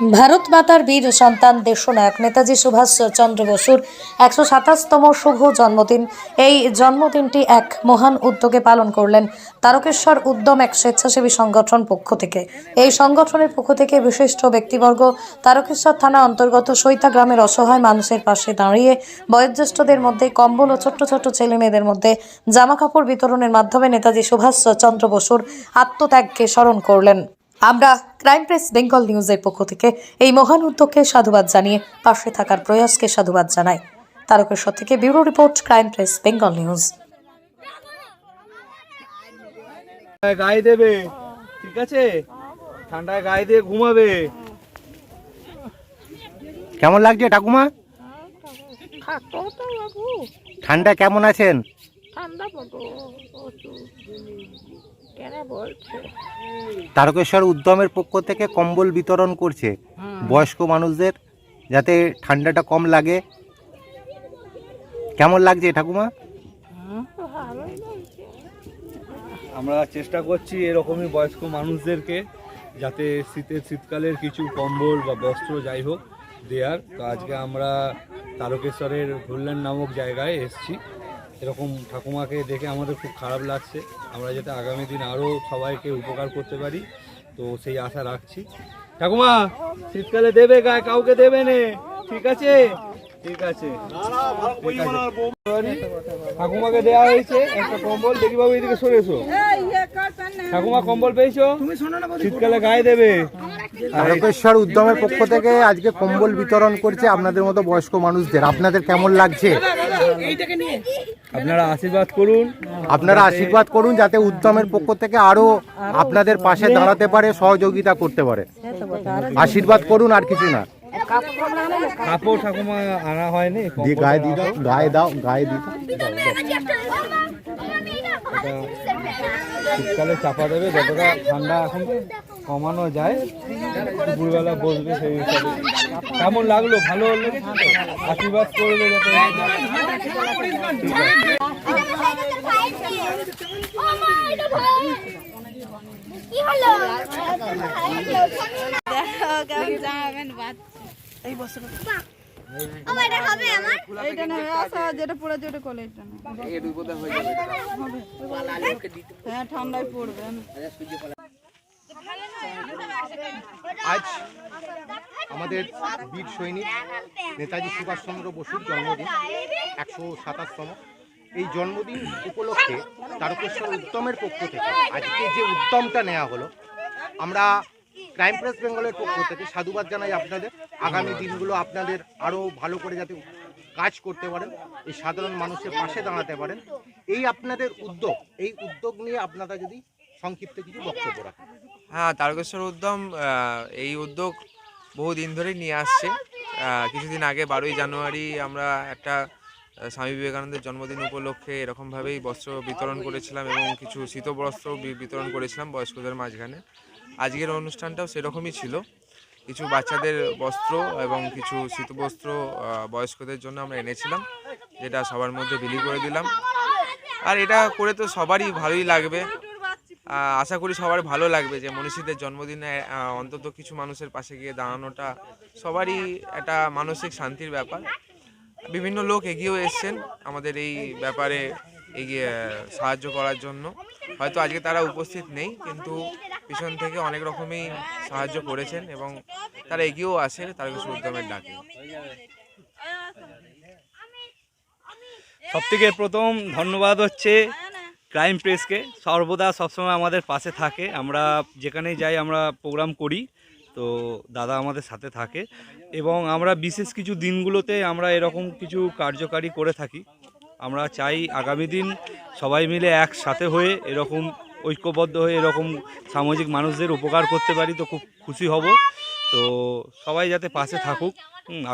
ভারত মাতার বীর সন্তান দেশনায়ক নেতাজি সুভাষ চন্দ্র বসুর ১২৭তম শুভ জন্মদিন। এই জন্মদিনটি এক মহান উদ্যোগে পালন করলেন তারকেশ্বর উদ্যম এক স্বেচ্ছাসেবী সংগঠন পক্ষ থেকে। এই সংগঠনের পক্ষ থেকে বিশিষ্ট ব্যক্তিবর্গ তারকেশ্বর থানা অন্তর্গত সৈতা গ্রামের অসহায় মানুষের পাশে দাঁড়িয়ে বয়োজ্যেষ্ঠদের মধ্যে কম্বল ও ছোট্ট ছোট্ট ছেলে মেয়েদের মধ্যে জামাকাপড় বিতরণের মাধ্যমে নেতাজি সুভাষ চন্দ্র বসুর আত্মত্যাগকে স্মরণ করলেন। আমরা ক্রাইম প্রেস বেঙ্গল নিউজের পক্ষ থেকে এই মহান উদ্যোগকে সাধুবাদ জানিয়ে পাশে থাকার প্রয়াসকে সাধুবাদ জানাই। তারকেশ্বর থেকে bureau report, crime press Bengal news. গায়ে দেবে, ঠিক আছে? ঠান্ডায় গায়ে দিয়ে ঘুমাবে। কেমন লাগছে ঠাকুমা? ঠান্ডা কেমন আছেন? তারকেশ্বর উদ্যমের পক্ষ থেকে কম্বল বিতরণ করছে বয়স্ক মানুষদের, যাতে ঠান্ডাটা কম লাগে। কেমন লাগছে ঠাকুমা? আমরা চেষ্টা করছি এরকমই বয়স্ক মানুষদেরকে যাতে শীতকালের কিছু কম্বল বা বস্ত্র যাই হোক দেওয়ার। তো আজকে আমরা তারকেশ্বরের হুল্লান নামক জায়গায় এসেছি। এরকম ঠাকুমাকে দেখে আমাদের খুব খারাপ লাগছে। আমরা যাতে আগামী দিন আরও সবাইকে উপকার করতে পারি, তো সেই আশা রাখছি। ঠাকুমা শীতকালে দেবে, গায়ে কাউকে দেবে নে, ঠিক আছে? ঠিক আছে, ঠাকুমাকে দেওয়া হয়েছে একটা কম্বল। দেখি বাবু এদিকে সরে এসো। ঠাকুমা কম্বল পেয়েছো, শীতকালে গায়ে দেবে। তারকেশ্বর উদ্যমের পক্ষ থেকে আজকে কম্বল বিতরণ করছে আপনাদের মতো বয়স্ক মানুষদের। আপনাদের কেমন লাগছে? আপনারা আশীর্বাদ করুন, যাতে উদ্যমের পক্ষ থেকে আরো আপনাদের পাশে দাঁড়াতে পারে, সহযোগিতা করতে পারে। আশীর্বাদ করুন, আর কিছু না। কাপড় ঠাকুমা আনা হয়নি, গায়ে দিয়ে দাও, গায়ে দাও, গায়ে দিয়ে দাও। শীতকালে চাপা দেবে, যতটা ঠান্ডা এখন কমানো যায়। দুপুরবেলা বসবে সেই হিসাবে। কেমন লাগলো? ভালো হলো? আশীর্বাদ করবে যাতে। এই বছর আমার এটা হবে, আমার এইটা না আসা যেটা পুরো জোরে কোলে এটা না এই দুই কথা হয়ে যাবে। হ্যাঁ ঠান্ডায় পড়বে না। আজ আমাদের বীর সৈনিক নেতাজি সুভাষচন্দ্র বসুর জন্মদিন, ১২৭তম। এই জন্মদিন উপলক্ষে তারকেশ্বর উদ্যমের পক্ষ থেকে আজকে যে উদ্যমটা নেওয়া হলো, আমরা ক্রাইম প্রেস বেঙ্গলের পক্ষ থেকে সাধুবাদ জানাই আপনাদের। আগামী দিনগুলো আপনাদের আরও ভালো করে যাতে কাজ করতে পারেন, এই সাধারণ মানুষের পাশে দাঁড়াতে পারেন, এই আপনাদের উদ্যোগ, এই উদ্যোগ নিয়ে আপনারা যদি সংক্ষিপ্ত কিছু বক্তব্য রাখেন। হ্যাঁ, তারকেশ্বর উদ্যম এই উদ্যোগ বহুদিন ধরেই নিয়ে আসছে। কিছুদিন আগে 12ই জানুয়ারি আমরা একটা স্বামী বিবেকানন্দের জন্মদিন উপলক্ষে এরকমভাবেই বস্ত্র বিতরণ করেছিলাম এবং কিছু শীতবস্ত্র বিতরণ করেছিলাম বয়স্কদের মাঝখানে। আজকের অনুষ্ঠানটাও সেরকমই ছিল। কিছু বাচ্চাদের বস্ত্র এবং কিছু শীতবস্ত্র বয়স্কদের জন্য আমরা এনেছিলাম, যেটা সবার মধ্যে বিলি করে দিলাম। আর এটা করে তো সবারই ভালোই লাগবে। আশা করি সবার ভালো লাগবে যে মনীষীদের জন্মদিনে অন্তত কিছু মানুষের পাশে গিয়ে দাঁড়ানোটা সবারই একটা মানসিক শান্তির ব্যাপার। বিভিন্ন লোক এগিয়েও এসছেন আমাদের এই ব্যাপারে এগিয়ে সাহায্য করার জন্য। হয়তো আজকে তারা উপস্থিত নেই, কিন্তু পিছন থেকে অনেক রকমই সাহায্য করেছেন এবং তারা এগিয়েও আসে তারকেশ্বর উদ্যমের ডাকে। সবথেকে প্রথম ধন্যবাদ হচ্ছে ক্রাইম প্রেসকে, সর্বদা সবসময় আমাদের পাশে থাকে। আমরা যেখানেই যাই, আমরা প্রোগ্রাম করি, তো দাদা আমাদের সাথে থাকে এবং আমরা বিশেষ কিছু দিনগুলোতে আমরা এরকম কিছু কার্যকারী করে থাকি। আমরা চাই আগামী দিন সবাই মিলে একসাথে হয়ে এরকম ঐক্যবদ্ধ হয়ে এরকম সামাজিক মানুষদের উপকার করতে পারি, তো খুব খুশি হব। তো সবাই যাতে পাশে থাকুক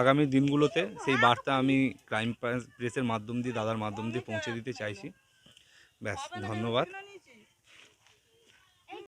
আগামী দিনগুলোতে, সেই বার্তা আমি ক্রাইম প্রেসের মাধ্যম দিয়ে, দাদার মাধ্যম দিয়ে পৌঁছে দিতে চাইছি। ব্যাস, ধন্যবাদ।